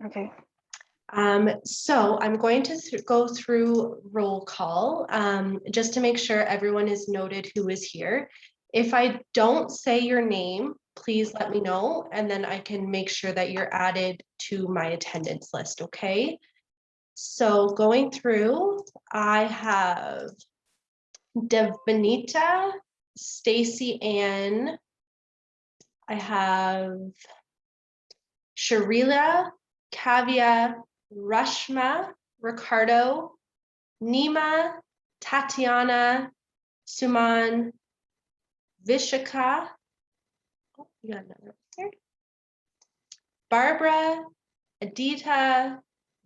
Okay. So I'm going to go through roll call just to make sure everyone is noted who is here. If I don't say your name, please let me know, and then I can make sure that you're added to my attendance list, okay? So going through, I have Devanita, Stacy Ann, I have Sharila, Kavya, Rashma, Ricardo, Nima, Tatiana, Suman, Vishaka, oh, you got another here. Barbara, Adita,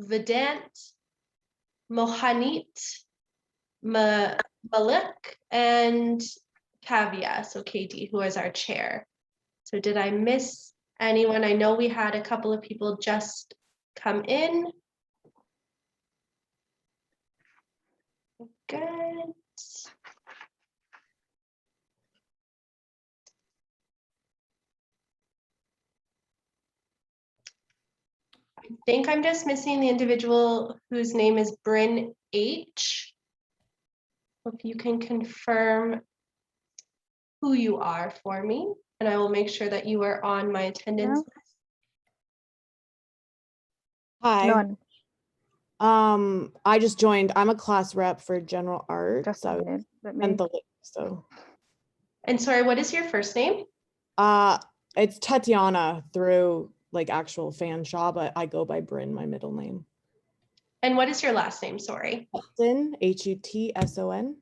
Vedant, Mohanit, Malik, and Kavya, so KD, who is our chair. So did I miss anyone? I know we had a couple of people just come in. Good. I think I'm just missing the individual whose name is Bryn H. If you can confirm who you are for me, and I will make sure that you are on my attendance list. Hi. None. I just joined. I'm a class rep for general art. Just So muted. Let me. and the link, so And sorry, what is your first name? it's Tatiana through like actual Fanshawe, but I go by Bryn, my middle name. And what is your last name? Sorry. Hutson, Hutson.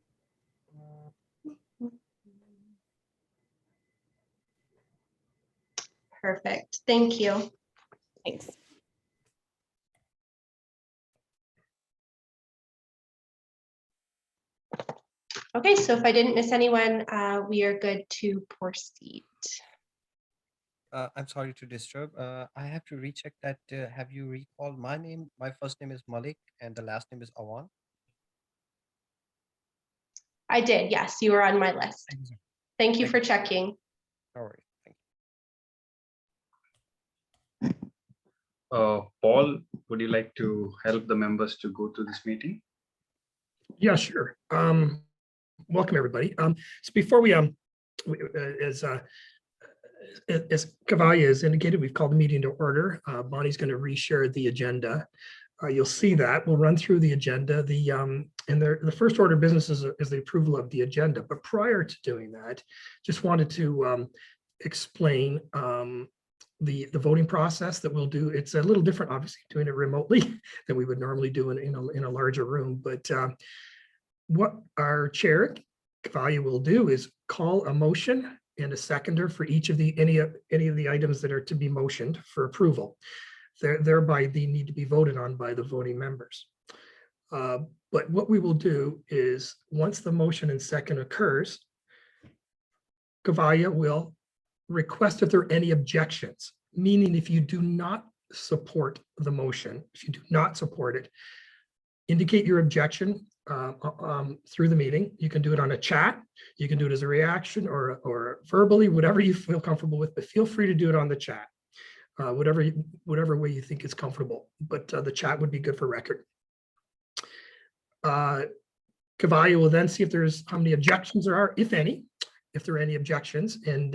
Perfect. Thank you. Thanks. Okay, so if I didn't miss anyone, we are good to proceed. I'm sorry to disturb. I have to recheck that. Have you recalled my name? My first name is Malik and the last name is Awan. I did, yes, you were on my list. Thank you, sir. Thank you Thank for you. checking. No worries. Thank Paul, would you like to help the members to go to this meeting? Yeah, sure. Welcome everybody. So before we as Kavaya has indicated, we've called the meeting to order. Bonnie's going to reshare the agenda. You'll see that we'll run through the agenda. The first order of business is the approval of the agenda. But prior to doing that, just wanted to explain the voting process that we'll do. It's a little different, obviously, doing it remotely than we would normally do in a larger room. But what our chair, Kavaya, will do is call a motion and a seconder for each of any of the items that are to be motioned for approval. Thereby, they need to be voted on by the voting members. But what we will do is, once the motion and second occurs, Kavaya will request if there are any objections, meaning if you do not support the motion, if you do not support it, indicate your objection through the meeting. You can do it on a chat, you can do it as a reaction or verbally, whatever you feel comfortable with, but feel free to do it on the chat, whatever way you think is comfortable, but the chat would be good for record. Kavaya will then see if there's how many objections there are, if any, if there are any objections, and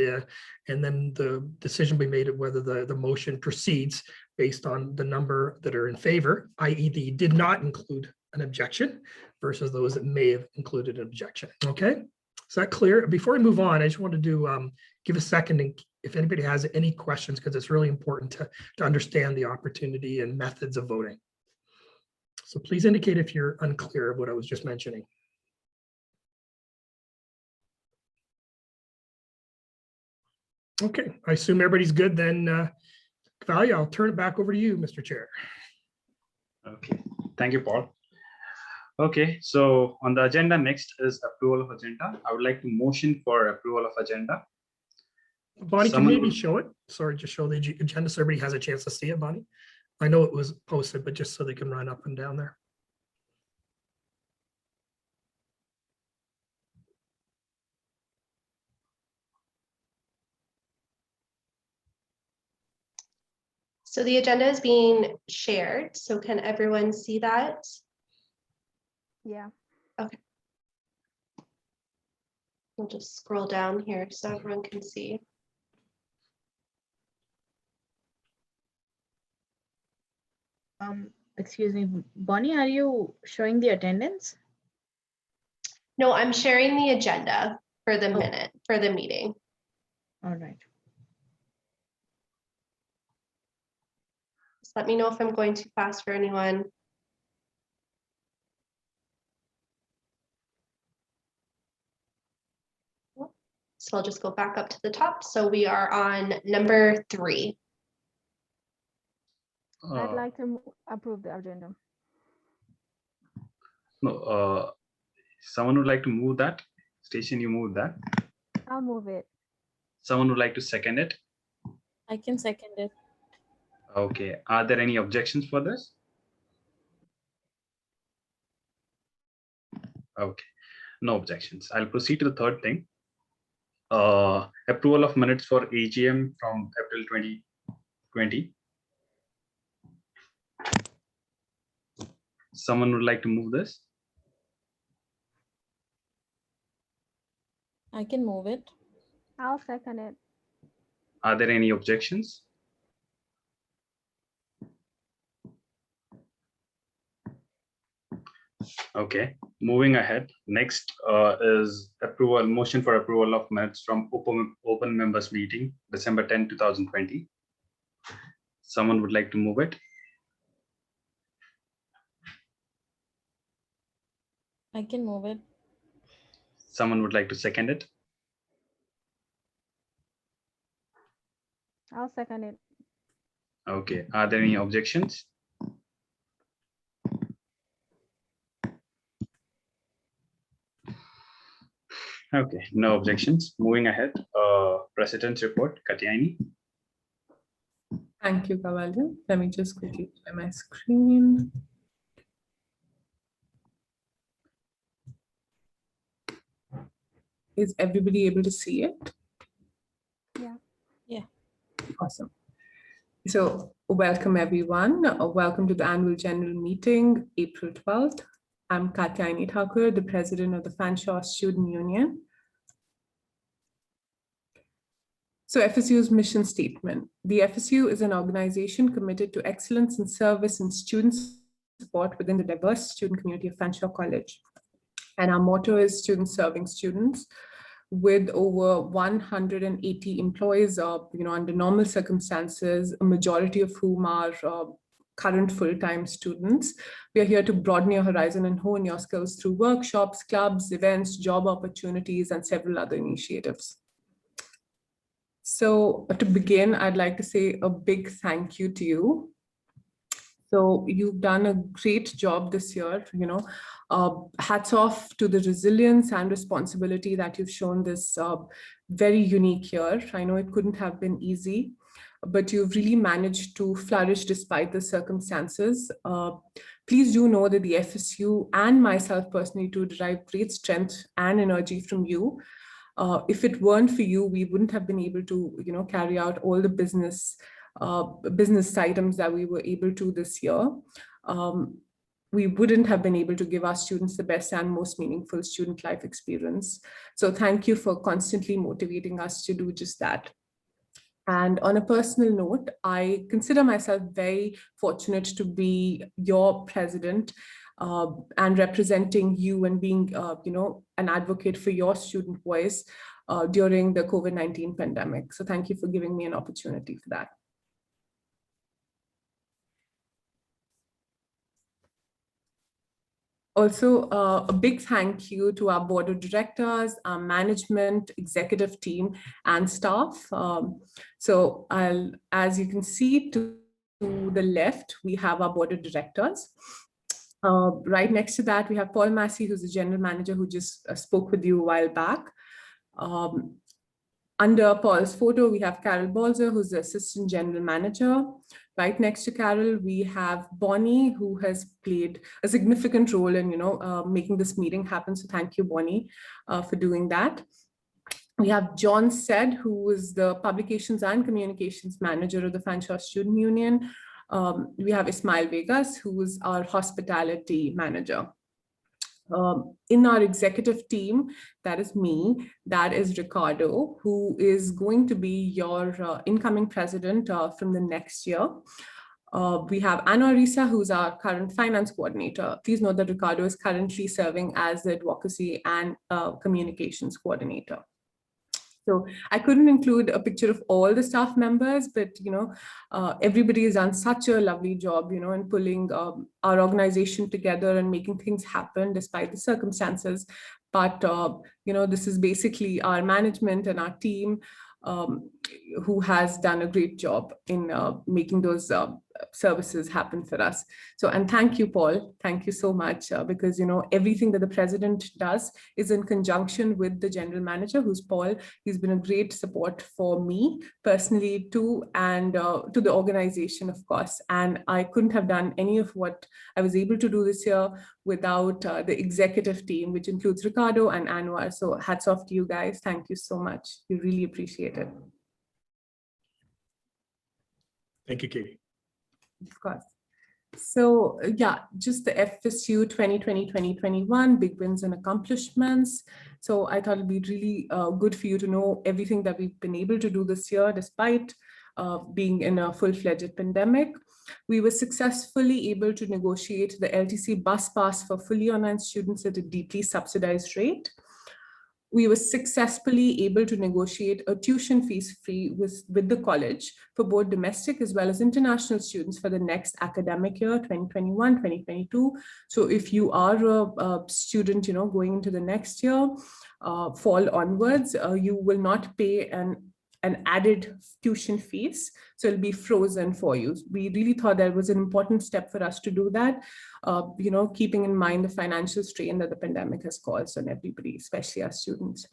then the decision will be made of whether the motion proceeds based on the number that are in favor, i.e. the did not include an objection versus those that may have included an objection. Okay, is that clear? Before we move on, I just wanted to give a second and if anybody has any questions, because it's really important to understand the opportunity and methods of voting. So please indicate if you're unclear of what I was just mentioning. Okay, I assume everybody's good then. Kavaya, I'll turn it back over to you, Mr. Chair. Okay, thank you, Paul. Okay, so on the agenda next is approval of agenda. I would like to motion for approval of agenda. Bonnie, can maybe show it? Sorry, just show the agenda so everybody has a chance to see it, Bonnie. I know it was posted, but just so they can run up and down there. So the agenda is being shared. So can everyone see that? Yeah. We'll just scroll down here so everyone can see. Excuse me, Bonnie, are you showing the attendance? No, I'm sharing the agenda for the Oh. minute, for the meeting. All right. Just let me know if I'm going too fast for anyone. So I'll just go back up to the top. So we are on number 3. I'd like to approve the agenda. No, someone would like to move that. Station, you move that. I'll move it. Someone would like to second it. I can second it. Okay. Are there any objections for this? Okay. No objections. I'll proceed to the third thing. Approval of minutes for AGM from April 2020. Someone would like to move this? I can move it. I'll second it. Are there any objections? Okay, moving ahead. Next is motion for approval of minutes from open members meeting, December 10, 2020. Someone would like to move it? I can move it. Someone would like to second it? I'll second it. Okay, are there any objections? Okay, no objections. Moving ahead, President's report, Katyayani. Thank you, Kavalia. Let me just quickly share my screen. Is everybody able to see it? Yeah. Yeah. Awesome. So welcome everyone. Welcome to the annual general meeting, April 12th. I'm Katyayani Thakur, the president of the Fanshawe Student Union. So FSU's mission statement. The FSU is an organization committed to excellence in service and student support within the diverse student community of Fanshawe College. And our motto is students serving students, with over 180 employees, under normal circumstances, a majority of whom are current full-time students. We are here to broaden your horizon and hone your skills through workshops, clubs, events, job opportunities, and several other initiatives. So to begin, I'd like to say a big thank you to you. So you've done a great job this year, hats off to the resilience and responsibility that you've shown this very unique year. I know it couldn't have been easy, but you've really managed to flourish despite the circumstances. Please do know that the FSU and myself personally do derive great strength and energy from you. If it weren't for you, we wouldn't have been able to, carry out all the business items that we were able to this year. We wouldn't have been able to give our students the best and most meaningful student life experience. So thank you for constantly motivating us to do just that. And on a personal note, I consider myself very fortunate to be your president and representing you and being, an advocate for your student voice during the COVID-19 pandemic. So thank you for giving me an opportunity for that. Also, a big thank you to our board of directors, our management, executive team, and staff. As you can see to the left, we have our board of directors. Right next to that, we have Paul Massey, who's the general manager who just spoke with you a while back. Under Paul's photo, we have Carol Balzer, who's the assistant general manager. Right next to Carol, we have Bonnie, who has played a significant role in, making this meeting happen. So thank you, Bonnie, for doing that. We have John Said, who is the Publications and Communications Manager of the Fanshawe Student Union. We have Ismail Vegas, who is our Hospitality Manager. In our executive team, that is me, that is Ricardo, who is going to be your incoming president from the next year. We have Anna Risa, who's our current finance coordinator. Please note that Ricardo is currently serving as the advocacy and communications coordinator. So I couldn't include a picture of all the staff members, but everybody has done such a lovely job, in pulling our organization together and making things happen despite the circumstances. But this is basically our management and our team who has done a great job in making those services happen for us. So, and thank you, Paul. Thank you so much, because, everything that the president does is in conjunction with the general manager, who's Paul. He's been a great support for me personally too, and to the organization, of course. And I couldn't have done any of what I was able to do this year without the executive team, which includes Ricardo and Anwar. So hats off to you guys. Thank you so much. We really appreciate it. Thank you, Katie. Of course. So yeah, just the FSU 2020-2021 big wins and accomplishments. So I thought it'd be really good for you to know everything that we've been able to do this year, despite being in a full-fledged pandemic. We were successfully able to negotiate the LTC bus pass for fully online students at a deeply subsidized rate. We were successfully able to negotiate a tuition fees free with the college for both domestic as well as international students for the next academic year, 2021-2022. So if you are a student, going into the next year, fall onwards, you will not pay an added tuition fees. So it'll be frozen for you. We really thought that was an important step for us to do that, keeping in mind the financial strain that the pandemic has caused on everybody, especially our students.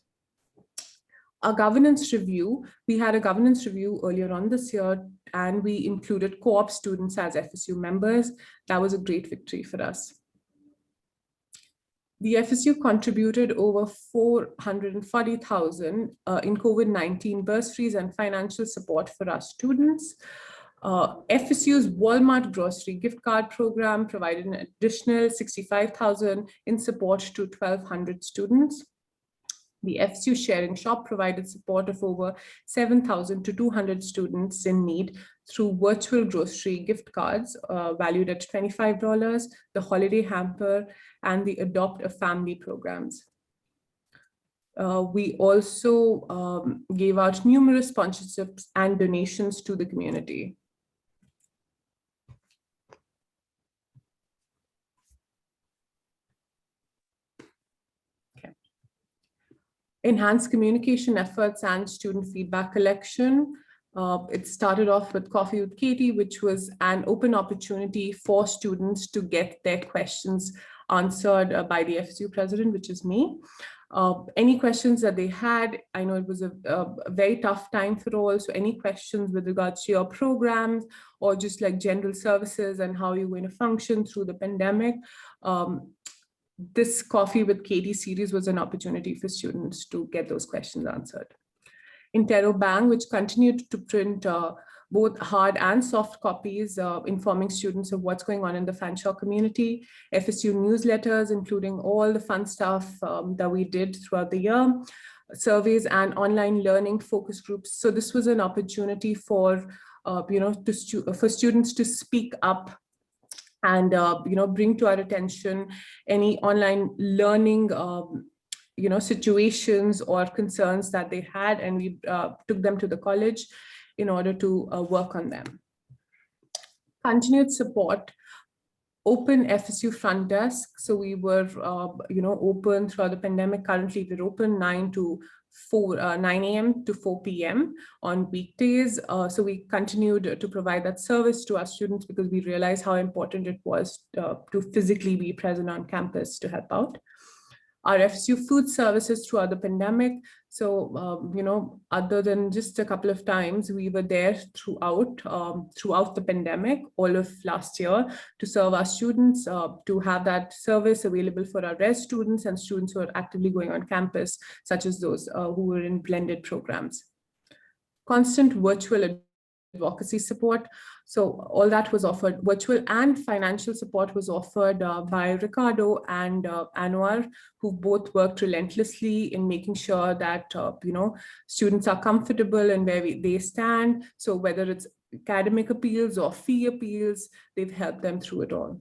Our governance review, we had a governance review earlier on this year, and we included co-op students as FSU members. That was a great victory for us. The FSU contributed over 440,000 in COVID-19 bursaries and financial support for our students. FSU's Walmart grocery gift card program provided an additional 65,000 in support to 1,200 students. The FSU Sharing Shop provided support of over 7,200 students in need through virtual grocery gift cards valued at $25, the holiday hamper, and the Adopt a Family programs. We also gave out numerous sponsorships and donations to the community. Enhanced communication efforts and student feedback collection. It started off with Coffee with Katie, which was an open opportunity for students to get their questions answered by the FSU president, which is me. Any questions that they had, I know it was a very tough time for all, so any questions with regards to your programs or just like general services and how you're going to function through the pandemic, this Coffee with Katie series was an opportunity for students to get those questions answered. Interrobang, which continued to print both hard and soft copies, informing students of what's going on in the Fanshawe community, FSU newsletters, including all the fun stuff that we did throughout the year, surveys and online learning focus groups. So this was an opportunity for, for students to speak up and bring to our attention any online learning situations or concerns that they had, and we took them to the college in order to work on them. Continued support, open FSU front desk. So we were open throughout the pandemic. Currently we're open 9 a.m. to 4 p.m. on weekdays. So we continued to provide that service to our students because we realized how important it was to physically be present on campus to help out. our FSU food services throughout the pandemic. So, other than just a couple of times, we were there throughout the pandemic, all of last year, to serve our students, to have that service available for our res students and students who are actively going on campus, such as those who were in blended programs. Constant virtual advocacy support. So all that was offered, virtual and financial support was offered by Ricardo and Anwar, who both worked relentlessly in making sure that, students are comfortable in where they stand. So whether it's academic appeals or fee appeals, they've helped them through it all.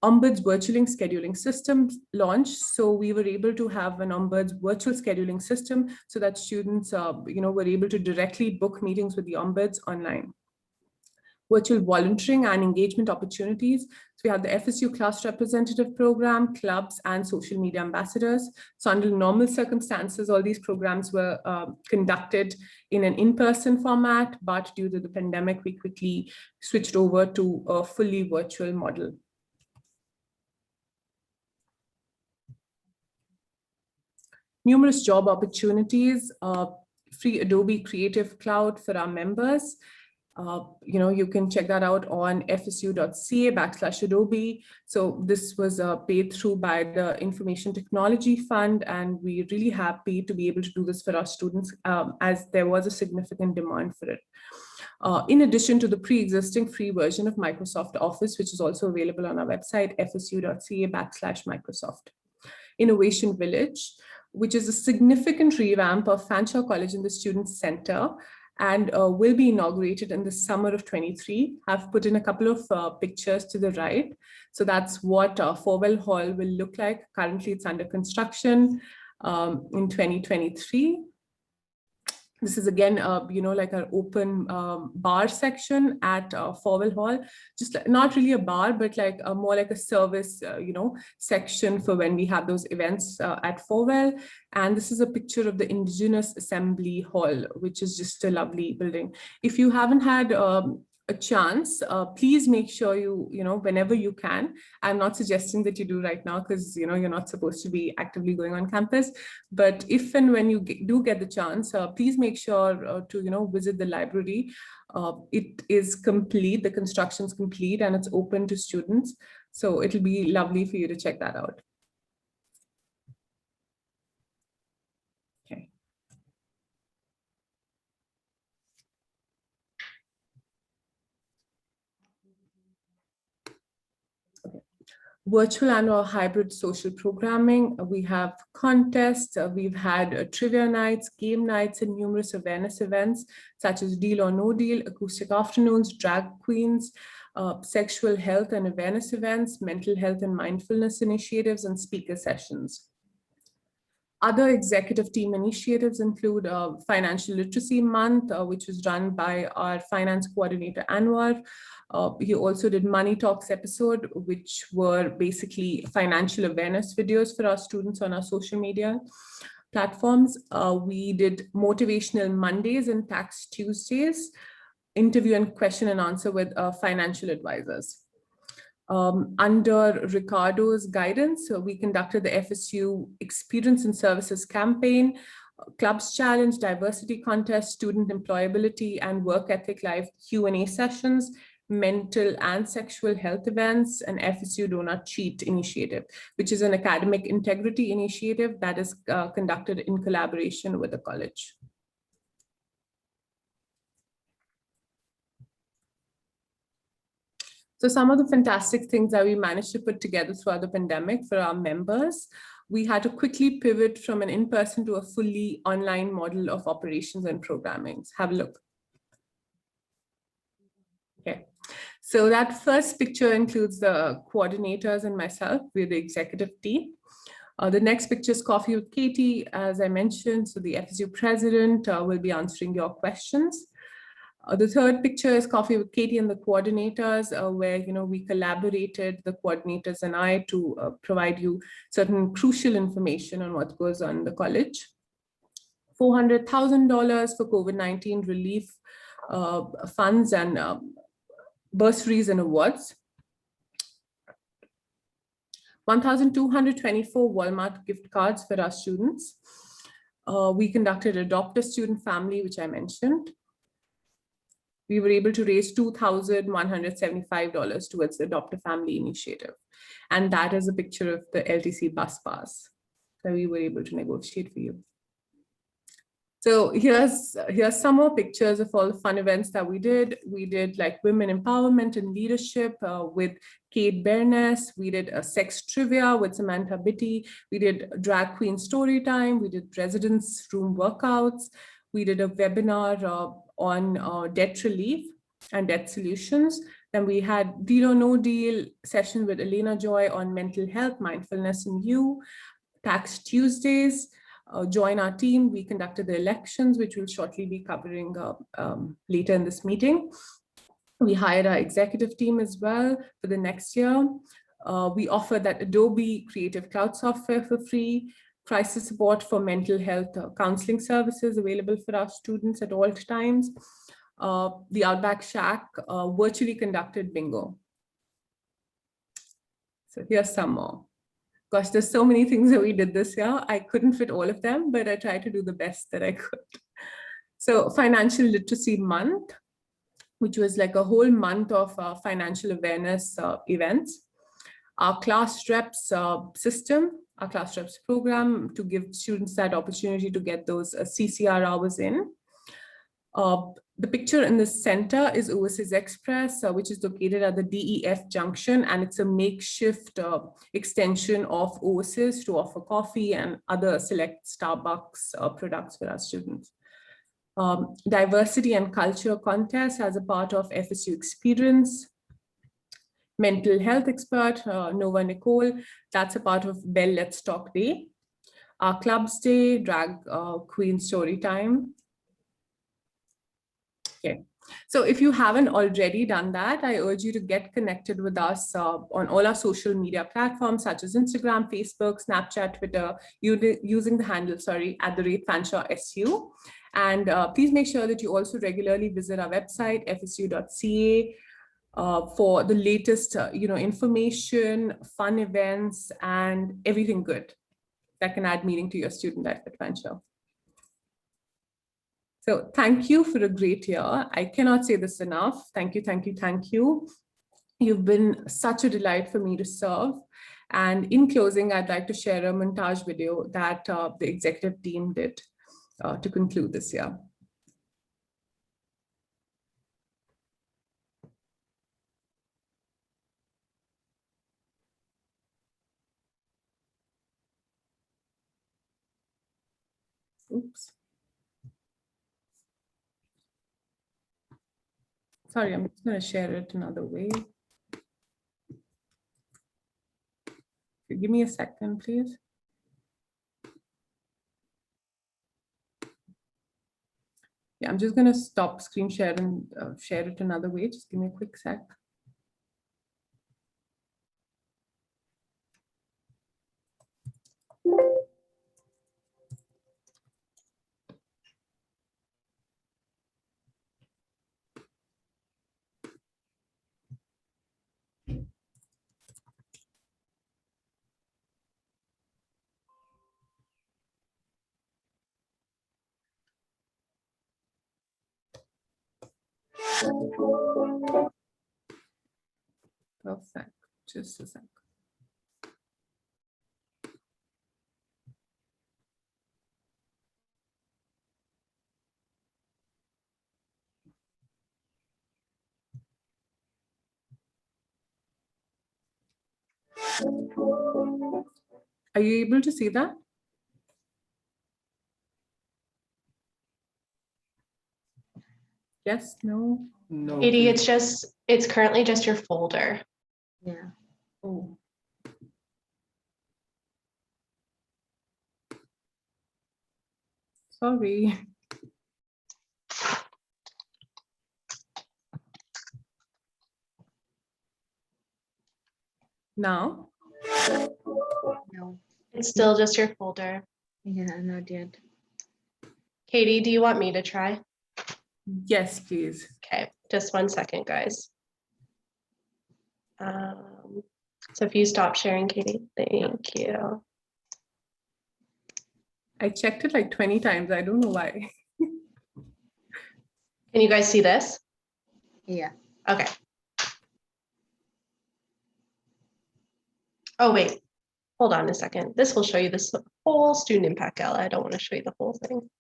Ombuds virtual scheduling system launched. So we were able to have an Ombuds virtual scheduling system so that students, were able to directly book meetings with the Ombuds online. Virtual volunteering and engagement opportunities. So we have the FSU class representative program, clubs, and social media ambassadors. So under normal circumstances, all these programs were conducted in an in-person format, but due to the pandemic, we quickly switched over to a fully virtual model. Numerous job opportunities, free Adobe Creative Cloud for our members. You can check that out on fsu.ca/Adobe. So this was paid through by the Information Technology Fund, and we're really happy to be able to do this for our students as there was a significant demand for it. In addition to the pre-existing free version of Microsoft Office, which is also available on our website, fsu.ca/Microsoft. Innovation Village, which is a significant revamp of Fanshawe College in the Student Center, and will be inaugurated in the summer of 23. I've put in a couple of pictures to the right. So that's what Forwell Hall will look like. Currently, it's under construction in 2023. This is again, like an open bar section at Forwell Hall. Just not really a bar, but like more like a service, section for when we have those events at Forwell. And this is a picture of the Indigenous Assembly Hall, which is just a lovely building. If you haven't had a chance, please make sure you, whenever you can. I'm not suggesting that you do right now because, you're not supposed to be actively going on campus. But if and when you do get the chance, please make sure to, visit the library. It is complete, the construction's complete, and it's open to students. So it'll be lovely for you to check that out. Okay. Virtual and/or hybrid social programming. We have contests, we've had trivia nights, game nights, and numerous awareness events such as Deal or No Deal, acoustic afternoons, drag queens, sexual health and awareness events, mental health and mindfulness initiatives, and speaker sessions. Other executive team initiatives include Financial Literacy Month, which was run by our finance coordinator, Anwar. He also did Money Talks episode, which were basically financial awareness videos for our students on our social media platforms. We did Motivational Mondays and Tax Tuesdays, interview and question and answer with financial advisors. Under Ricardo's guidance, we conducted the FSU Experience and Services campaign, Clubs Challenge, Diversity Contest, Student Employability and Work Ethic Live Q&A sessions, mental and sexual health events, and FSU Do Not Cheat initiative, which is an academic integrity initiative that is conducted in collaboration with the college. So some of the fantastic things that we managed to put together throughout the pandemic for our members, we had to quickly pivot from an in-person to a fully online model of operations and programming. Have a look. Okay, so that first picture includes the coordinators and myself. We're the executive team. The next picture is Coffee with Katie, as I mentioned. So the FSU president will be answering your questions. The third picture is Coffee with Katie and the coordinators, where we collaborated, the coordinators and I, to provide you certain crucial information on what goes on in the college. $400,000 for COVID-19 relief funds and bursaries and awards. 1,224 Walmart gift cards for our students. We conducted Adopt a Student Family, which I mentioned. We were able to raise $2,175 towards the Adopt a Family initiative. And that is a picture of the LTC bus pass that we were able to negotiate for you. So here's some more pictures of all the fun events that we did. We did like women empowerment and leadership with Kate Bernes. We did a sex trivia with Samantha Bitty. We did drag queen story time. We did residence room workouts. We did a webinar on debt relief and debt solutions. Then we had Deal or No Deal session with Elena Joy on mental health, mindfulness, and you. Tax Tuesdays. Join our team. We conducted the elections, which we'll shortly be covering later in this meeting. We hired our executive team as well for the next year. We offer that Adobe Creative Cloud software for free, crisis support for mental health counseling services available for our students at all times. The Outback Shack virtually conducted bingo. So here's some more. Gosh, there's so many things that we did this year. I couldn't fit all of them, but I tried to do the best that I could. So Financial Literacy Month, which was like a whole month of financial awareness events. Our class reps system, our class reps program to give students that opportunity to get those CCR hours in. The picture in the center is Overseas Express, which is located at the DEF junction, and it's a makeshift extension of Overseas to offer coffee and other select Starbucks products for our students. Diversity and Culture Contest as a part of FSU Experience. Mental Health Expert, Nova Nicole, that's a part of Bell Let's Talk Day. Our Clubs Day, Drag Queen Story Time. Okay, so if you haven't already done that, I urge you to get connected with us on all our social media platforms such as Instagram, Facebook, Snapchat, Twitter, using the handle, @Fanshawe. And please make sure that you also regularly visit our website, fsu.ca, for the latest information, fun events, and everything good that can add meaning to your student life at Fanshawe. So thank you for a great year. I cannot say this enough. Thank you, thank you, thank you. You've been such a delight for me to serve. And in closing, I'd like to share a montage video that the executive team did to conclude this year. Oops. Sorry, I'm just going to share it another way. Give me a second, please. Yeah, I'm just going to stop screen share and share it another way. Just give me a quick sec. Perfect. Just a sec. Are you able to see that? Yes, no? No. Katie, it's currently just your folder. Yeah. Oh. Sorry. Now? No. It's still just your folder. Yeah, not yet. Katie, do you want me to try? Yes, please. Okay, just 1 second, guys. So if you stop sharing, Katie, thank you. I checked it like 20 times. I don't know why. Can you guys see this? Yeah. Okay. Oh, wait, hold on a second. This will show you this whole student impact gala. I don't want to show you the whole thing.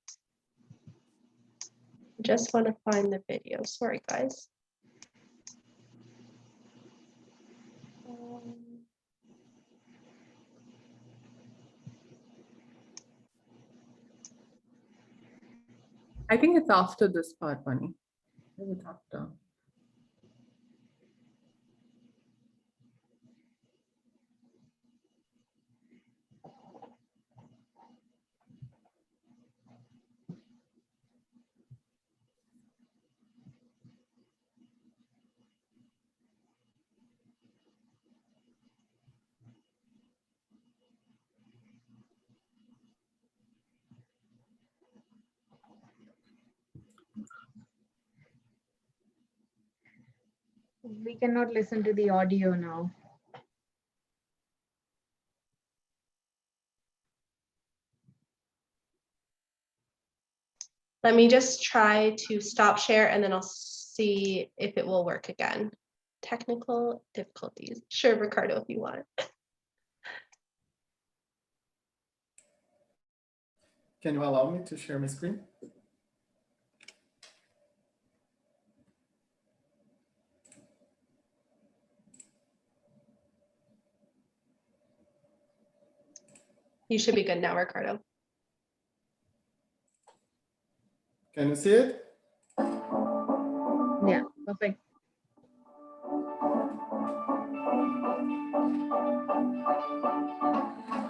Just want to find the video. Sorry, guys. I think it's after this part, Bunny. Maybe it's after. We cannot listen to the audio now. Let me just try to stop share and then I'll see if it will work again. Technical difficulties. Sure, Ricardo, if you want. Can you allow me to share my screen? You should be good now, Ricardo. Can you see it? Yeah, perfect.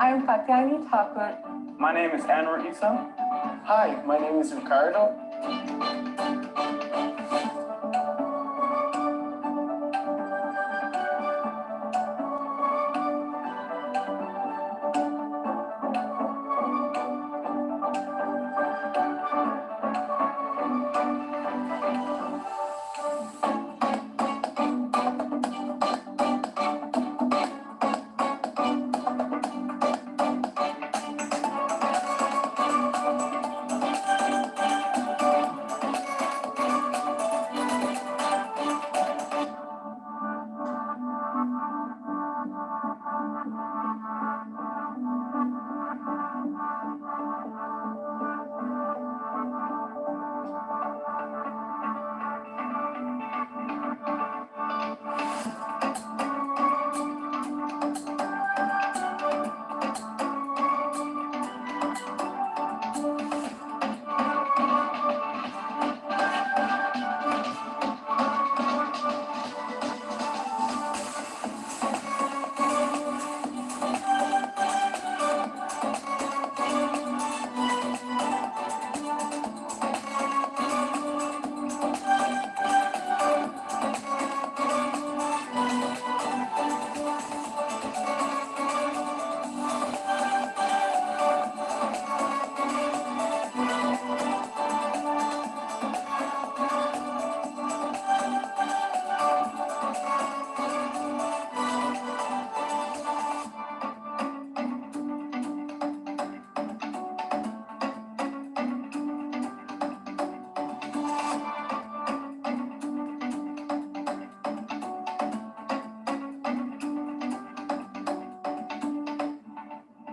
I'm Katyani Thakur. My name is Anwar Issa. Hi, my name is Ricardo.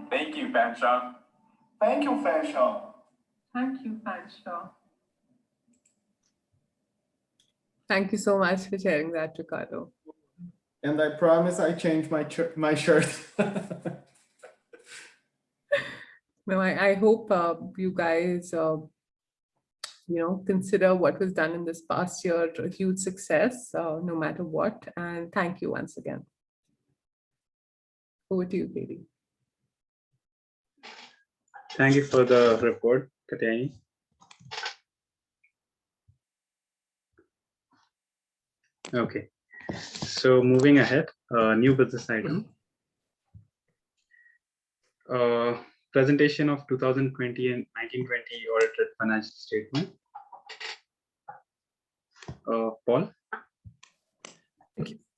Thank you, Fanshawe. Thank you, Fanshawe. Thank you, Fanshawe. Thank you so much for sharing that, Ricardo. And I promise I changed my shirt. No, I hope you guys, consider what was done in this past year a huge success, no matter what. And thank you once again. Over to you, Katie. Thank you for the report, Katyani. Okay, so moving ahead, new business item. Presentation of 2020 and 1920 audited financial statement. Paul?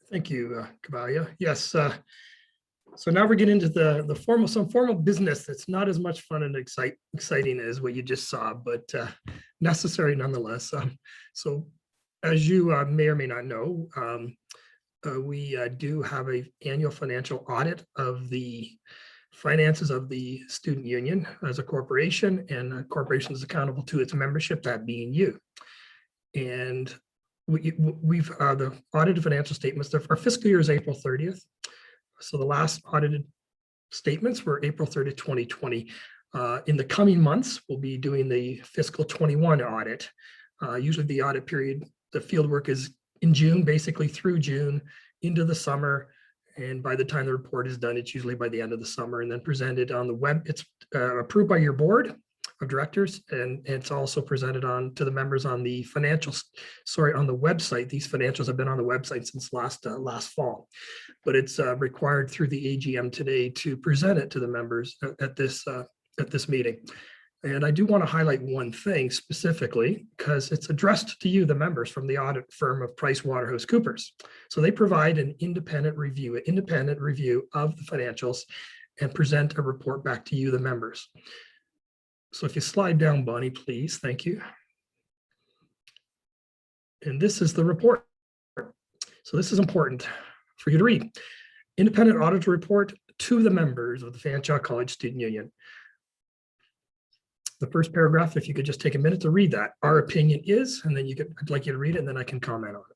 Thank you, Kavalia. Yes. So now we're getting into some formal business that's not as much fun and exciting as what you just saw, but necessary nonetheless. So as you may or may not know, we do have an annual financial audit of the finances of the student union as a corporation, and a corporation is accountable to its membership, that being you. And we've the audited financial statements, our fiscal year is April 30th. So the last audited statements were April 30th, 2020. In the coming months, we'll be doing the fiscal 21 audit. Usually the audit period, the field work is in June, basically through June into the summer. And by the time the report is done, it's usually by the end of the summer, and then presented on the web. It's approved by your board of directors, and it's also presented on to the members on the financials, on the website. These financials have been on the website since last fall, but it's required through the AGM today to present it to the members at this meeting. And I do want to highlight one thing specifically, because it's addressed to you, the members, from the audit firm of PricewaterhouseCoopers. So they provide an independent review of the financials and present a report back to you, the members. So if you slide down, Bonnie, please. Thank you. And this is the report. So this is important for you to read. Independent auditor report to the members of the Fanshawe College Student Union. The first paragraph, if you could just take a minute to read that. Our opinion is, and then I'd like you to read it, and then I can comment on it.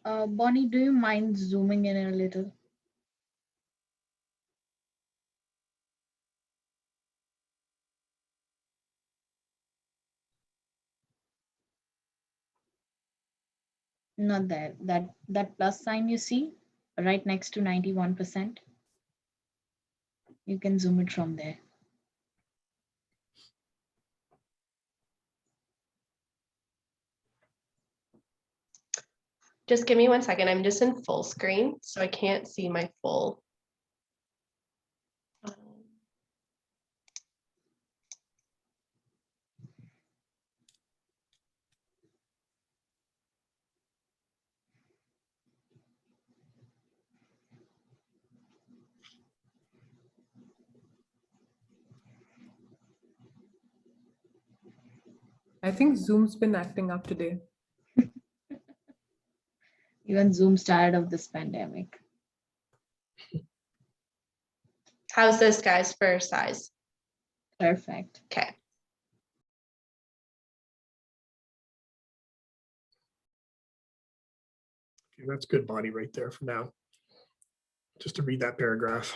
Bonnie, do you mind zooming in a little? Not there. That plus sign you see right next to 91%. You can zoom it from there. Just give me 1 second. I'm just in full screen, so I can't see my full. I think Zoom's been acting up today. Even Zoom's tired of this pandemic. How's this, guys, for size? Perfect. Okay. Okay, that's good, Bonnie, right there for now. Just to read that paragraph.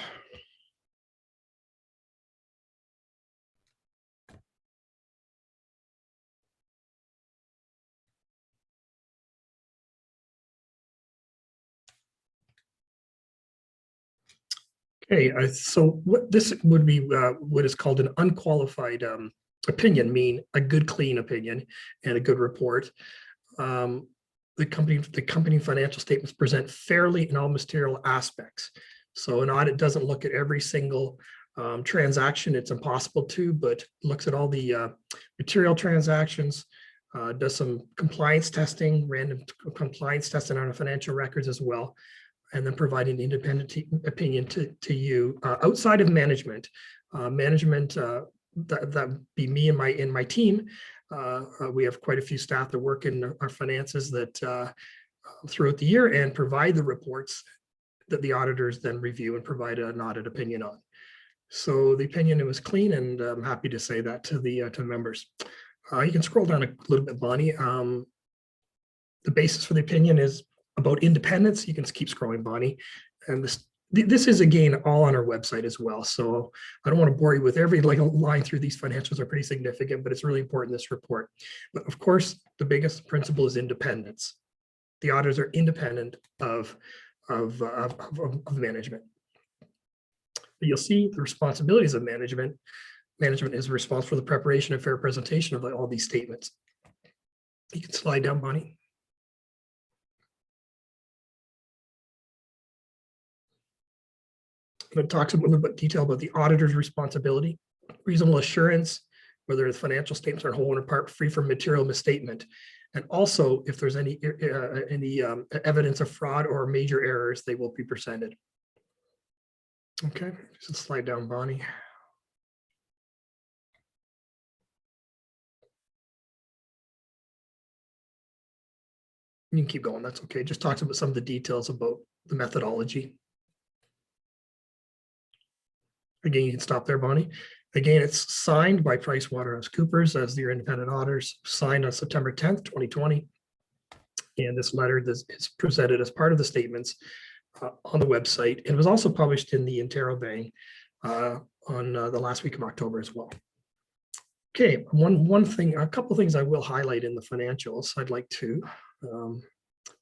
Okay, so what this would be what is called an unqualified opinion, mean a good, clean opinion and a good report. The company financial statements present fairly in all material aspects. So an audit doesn't look at every single transaction. It's impossible to, but looks at all the material transactions, does some compliance testing, random compliance testing on the financial records as well, and then provide an independent opinion to you outside of management. That be me and my team. We have quite a few staff that work in our finances that throughout the year and provide the reports that the auditors then review and provide an audit opinion on. So the opinion was clean, and I'm happy to say that to the members. You can scroll down a little bit, Bonnie. The basis for the opinion is about independence. You can keep scrolling, Bonnie. And this is, again, all on our website as well. So I don't want to bore you with every line through these. Financials are pretty significant, but it's really important in this report. But of course, the biggest principle is independence. The auditors are independent of management. But you'll see the responsibilities of management. Management is responsible for the preparation and fair presentation of all these statements. You can slide down, Bonnie. It talks a little bit detail about the auditor's responsibility, reasonable assurance, whether the financial statements are whole and part free from material misstatement. And also, if there's any evidence of fraud or major errors, they will be presented. Okay, just slide down, Bonnie. You can keep going, that's okay. Just talks about some of the details about the methodology. Again, you can stop there, Bonnie. Again, it's signed by PricewaterhouseCoopers as your independent auditors, signed on September 10th, 2020. And this letter is presented as part of the statements on the website. It was also published in the Interrobang on the last week of October as well. Okay, one thing, a couple of things I will highlight in the financials. I'd like to,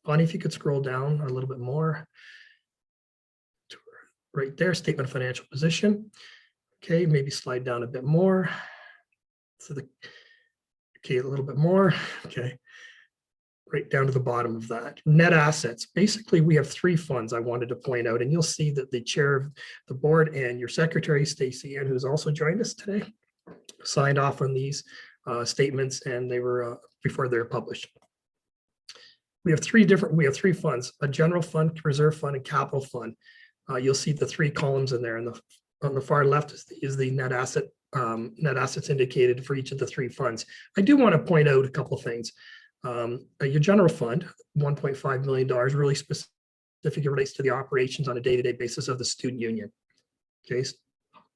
Bonnie, if you could scroll down a little bit more. Right there, statement of financial position. Okay, maybe slide down a bit more. So okay, a little bit more. Okay, right down to the bottom of that. Net assets. Basically, we have three funds I wanted to point out, and you'll see that the chair of the board and your secretary, Stacy Ann, who's also joined us today, signed off on these statements, and they were before they were published. We have three funds: a general fund, reserve fund, and capital fund. You'll see the three columns in there, and on the far left is the net assets indicated for each of the three funds. I do want to point out a couple of things. Your general fund, $1.5 million, really specifically relates to the operations on a day-to-day basis of the student union. Okay,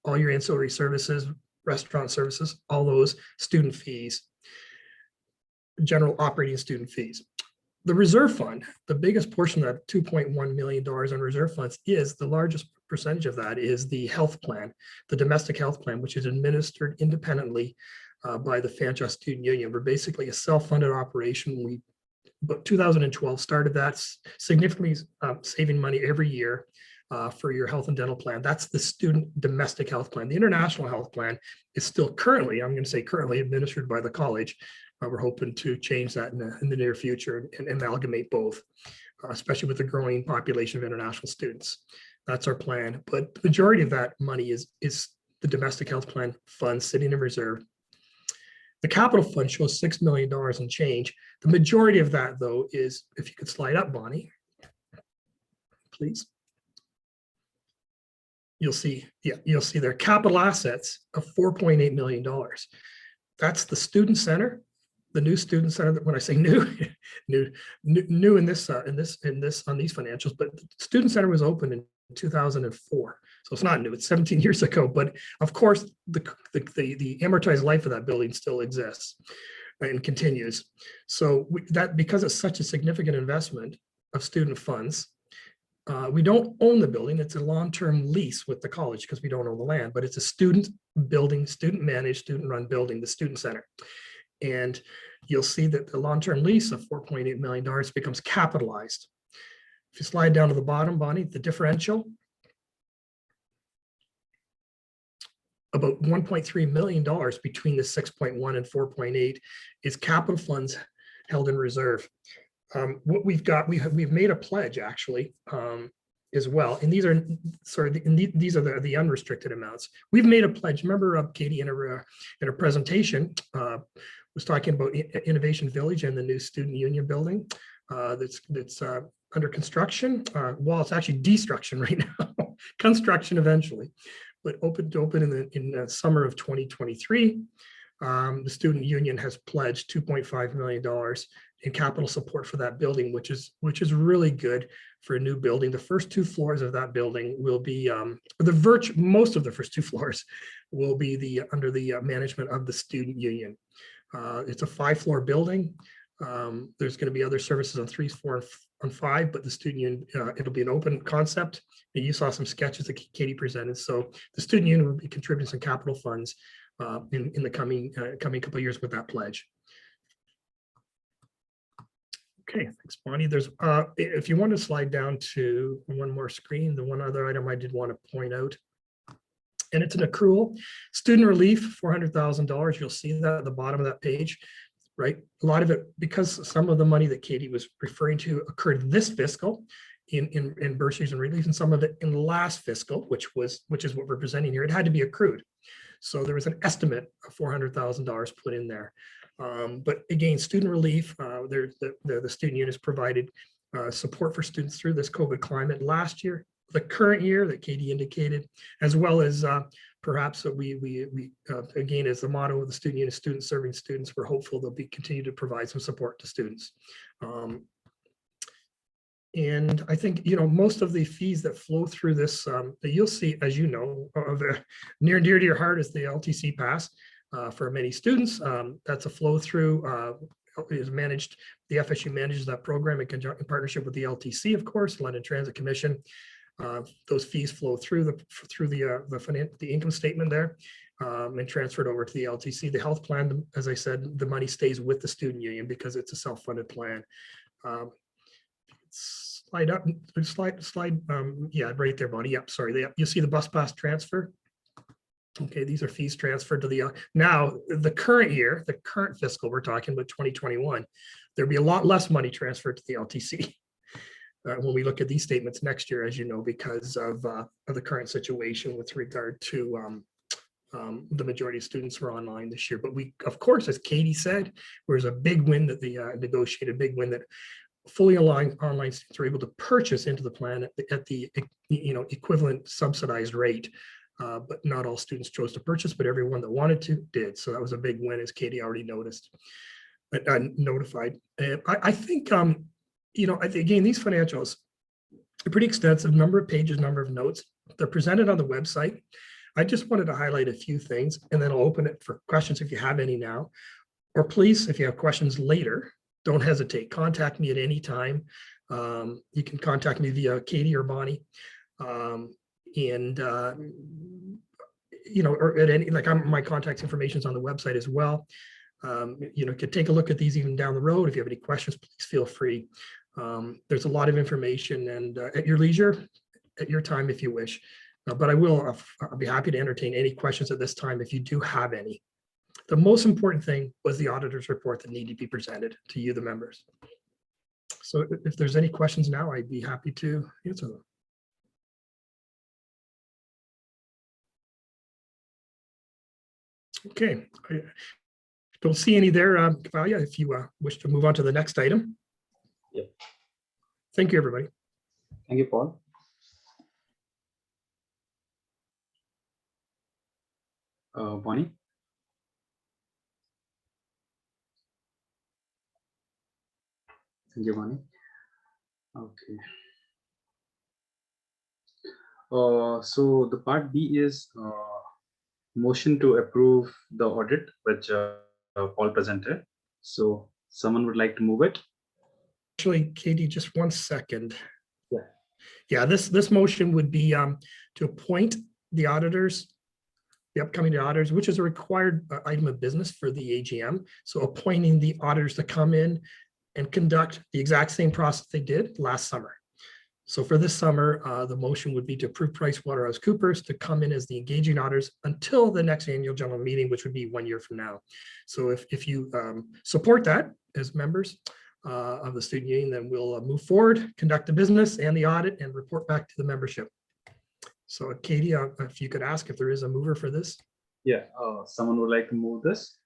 all your ancillary services, restaurant services, all those student fees, general operating student fees. The reserve fund, the biggest portion of that $2.1 million in reserve funds is the largest percentage of that is the health plan, the domestic health plan, which is administered independently by the Fanshawe Student Union. We're basically a self-funded operation. We, about 2012, started that, significantly saving money every year for your health and dental plan. That's the student domestic health plan. The international health plan is still currently, I'm going to say currently, administered by the college. We're hoping to change that in the near future and amalgamate both, especially with the growing population of international students. That's our plan. But the majority of that money is the domestic health plan fund sitting in reserve. The capital fund shows $6 million in change. The majority of that, though, is, if you could slide up, Bonnie, please. You'll see their capital assets of $4.8 million. That's the student center. The new student center, that when I say new, new in this on these financials, but the student center was opened in 2004, so it's not new. It's 17 years ago, but of course the amortized life of that building still exists and continues. So that because it's such a significant investment of student funds, we don't own the building. It's a long-term lease with the college because we don't own the land, but it's a student building, student managed, student run building, the student center. And you'll see that the long-term lease of $4.8 million becomes capitalized. If you slide down to the bottom, Bonnie, the differential, about $1.3 million between the 6.1 and 4.8 is capital funds held in reserve. What we've got, we've made a pledge actually as well, and these are these are the unrestricted amounts. We've made a pledge. Remember, Katie in her presentation was talking about Innovation Village and the new Student Union building that's under construction. Well, it's actually destruction right now, construction eventually, but open in the summer of 2023. The Student Union has pledged $2.5 million in capital support for that building, which is really good for a new building. The first two floors of that building will be most of the first two floors will be under the management of the Student Union. It's a 5-floor building. There's going to be other services on 3, 4, and 5, but the Student Union, it'll be an open concept. And you saw some sketches that Katie presented. So the Student Union will be contributing some capital funds in the coming couple of years with that pledge. Okay, thanks, Bonnie. There's if you want to slide down to one more screen, the one other item I did want to point out, and it's an accrual. Student relief, $400,000. You'll see that at the bottom of that page, right? A lot of it, because some of the money that Katie was referring to occurred this fiscal in bursaries and relief, and some of it in last fiscal, which is what we're presenting here. It had to be accrued. So there was an estimate of $400,000 put in there. But again, student relief, the student units provided support for students through this COVID climate last year, the current year that Katie indicated, as well as perhaps we again, as the motto of the student unit, students serving students, we're hopeful they'll continue to provide some support to students. And I think, most of the fees that flow through this, that you'll see, as you know, near and dear to your heart is the LTC pass for many students. That's a flow through, is managed, the FSU manages that program in partnership with the LTC, of course, London Transit Commission. Those fees flow through the income statement there and transferred over to the LTC. The health plan, as I said, the money stays with the student union because it's a self-funded plan. Slide up, slide, yeah, right there, Bonnie. Yep, sorry. You see the bus pass transfer. Okay, these are fees transferred to the, now the current year, the current fiscal, we're talking about 2021, there'll be a lot less money transferred to the LTC when we look at these statements next year, as you know, because of the current situation with regard to the majority of students were online this year. But we, of course, as Katie said, there's a big win that the negotiated big win that fully online students were able to purchase into the plan at the equivalent subsidized rate. But not all students chose to purchase, but everyone that wanted to did. So that was a big win, as Katie already noticed, notified. I think, again, these financials are pretty extensive, number of pages, number of notes. They're presented on the website. I just wanted to highlight a few things, and then I'll open it for questions if you have any now, or please, if you have questions later, don't hesitate. Contact me at any time. You can contact me via Katie or Bonnie. Or at any, my contact information is on the website as well. Could take a look at these even down the road. If you have any questions, please feel free. There's a lot of information, and at your leisure, at your time, if you wish. But I'll be happy to entertain any questions at this time if you do have any. The most important thing was the auditor's report that needed to be presented to you, the members. So if there's any questions now, I'd be happy to answer them. Okay, I don't see any there, Kavalia, if you wish to move on to the next item. Yep. Thank you, everybody. Thank you, Paul. Bonnie? Thank you, Bonnie. Okay. So the part B is motion to approve the audit, which Paul presented. So someone would like to move it? Actually, Katie, just 1 second. Yeah. Yeah, this motion would be to appoint the auditors, the upcoming auditors, which is a required item of business for the AGM. So appointing the auditors to come in and conduct the exact same process they did last summer. So for this summer, the motion would be to approve PricewaterhouseCoopers to come in as the engaging auditors until the next annual general meeting, which would be 1 year from now. So if you support that as members of the student union, then we'll move forward, conduct the business and the audit, and report back to the membership. So Katie, if you could ask if there is a mover for this. Yeah, someone would like to move this.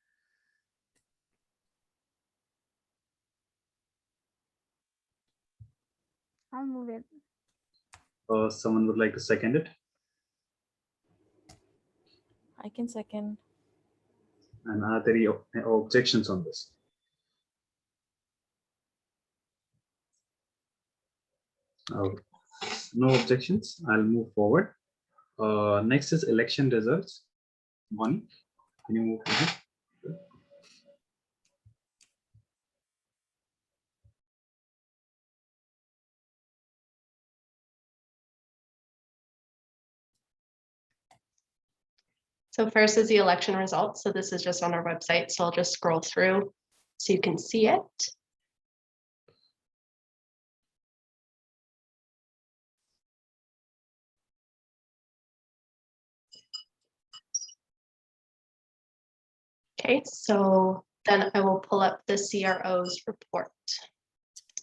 I'll move it. Someone would like to second it. I can second. And are there any objections on this? Okay. No objections. I'll move forward. Next is election results. Bonnie, can you move forward? So first is the election results. So this is just on our website. So I'll just scroll through so you can see it. Okay, so then I will pull up the CRO's report.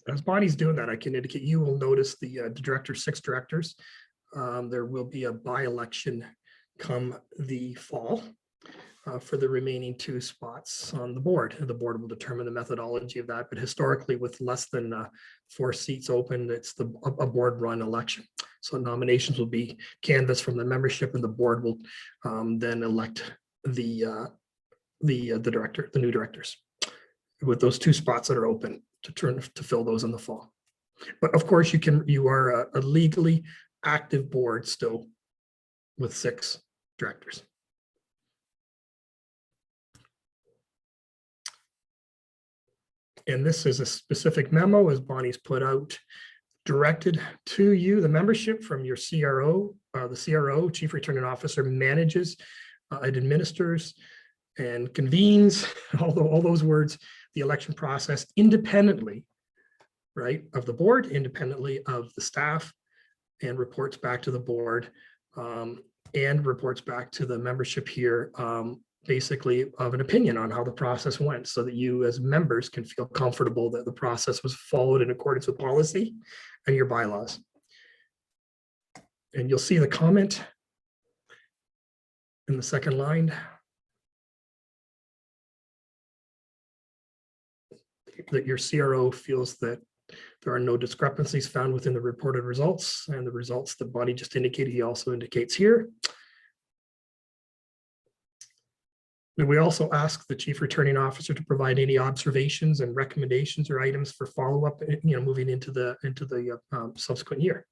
As Bonnie's doing that, I can indicate you will notice the director, 6 directors. There will be a by-election come the fall. for the remaining 2 spots on the board. The board will determine the methodology of that, but historically with less than 4 seats open, it's a board run election. So nominations will be canvassed from the membership, and the board will then elect the new directors with those 2 spots that are open to fill those in the fall. But of course, you are a legally active board still with 6 directors. And this is a specific memo, as Bonnie's put out, directed to you, the membership, from your CRO. The CRO, Chief Returning Officer, manages, it administers and convenes, all those words, the election process independently, right, of the board, independently of the staff, and reports back to the board, and reports back to the membership here, basically of an opinion on how the process went, so that you as members can feel comfortable that the process was followed in accordance with policy and your bylaws. And you'll see the comment in the second line. That your CRO feels that there are no discrepancies found within the reported results, and the results that Bonnie just indicated, he also indicates here. And we also ask the Chief Returning Officer to provide any observations and recommendations or items for follow-up, moving into the subsequent year.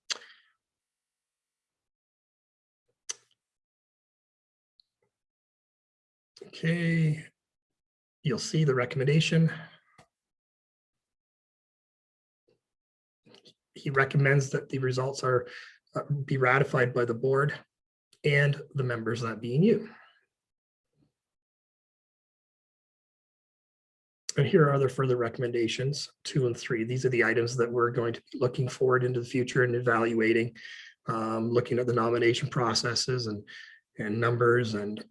Okay, you'll see the recommendation. He recommends that the results are be ratified by the board and the members, that being you. And here are other further recommendations, 2 and 3. These are the items that we're going to be looking forward into the future and evaluating, looking at the nomination processes and numbers and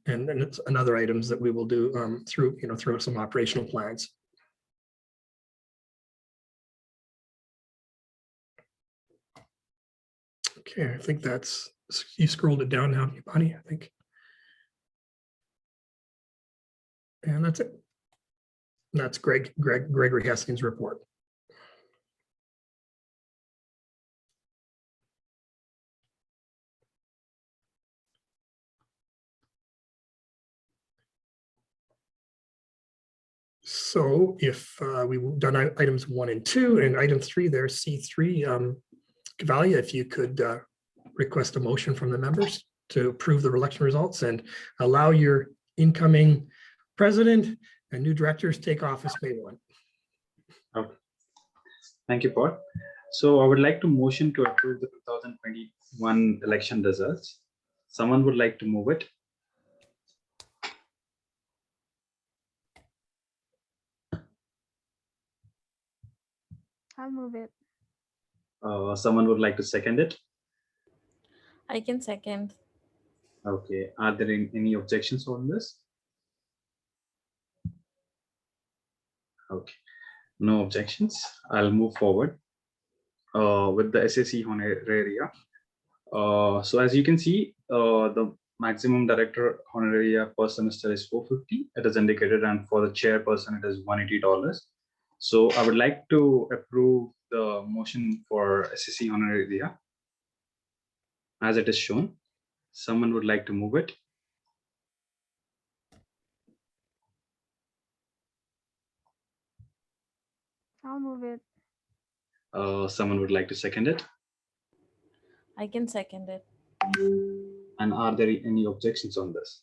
other items that we will do through some operational plans. Okay, I think that's, you scrolled it down now, Bonnie, I think. And that's it. That's Gregory Hesting's report. So if we've done items 1 and 2, and item 3 there, C3, Cavalia, if you could request a motion from the members to approve the election results and allow your incoming president and new directors take office May 1. Okay. Thank you, Paul. So I would like to motion to approve the 2021 election results. Someone would like to move it? I'll move it. Someone would like to second it? I can second. Okay. Are there any objections on this? Okay. No objections. I'll move forward with the SSE honoraria. So as you can see, the maximum director honoraria per semester is $450. It is indicated, and for the chairperson, it is $180. So I would like to approve the motion for SSE honoraria as it is shown. Someone would like to move it? I'll move it. Someone would like to second it? I can second it. And are there any objections on this?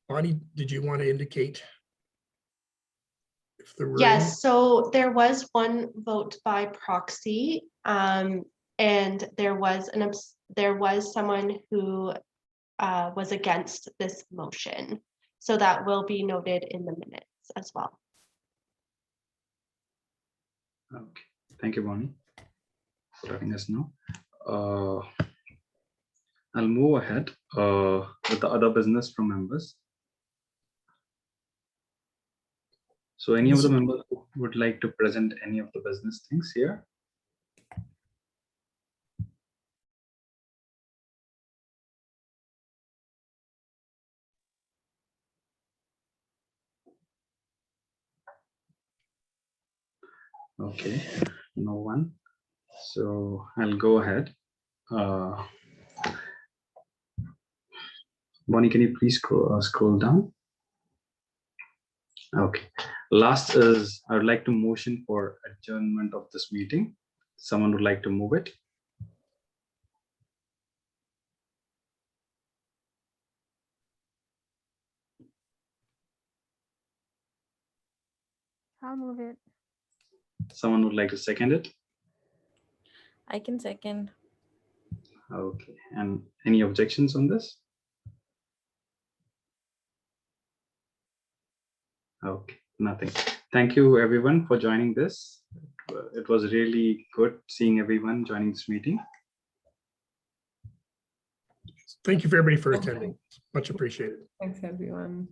Bonnie, did you want to indicate if there were? Yes, so there was 1 vote by proxy, and there was someone who was against this motion. So that will be noted in the minutes as well. Okay, thank you, Bonnie, for letting us know. I'll move ahead with the other business from members. So any of the members who would like to present any of the business things here? Okay, no one. So I'll go ahead. Bonnie, can you please scroll down? Okay. Last is I would like to motion for adjournment of this meeting. Someone would like to move it? I'll move it. Someone would like to second it? I can second. Okay. And any objections on this? Okay, nothing. Thank you everyone for joining this. It was really good seeing everyone joining this meeting. Thank you for everybody for attending. Much appreciated. Thanks, everyone.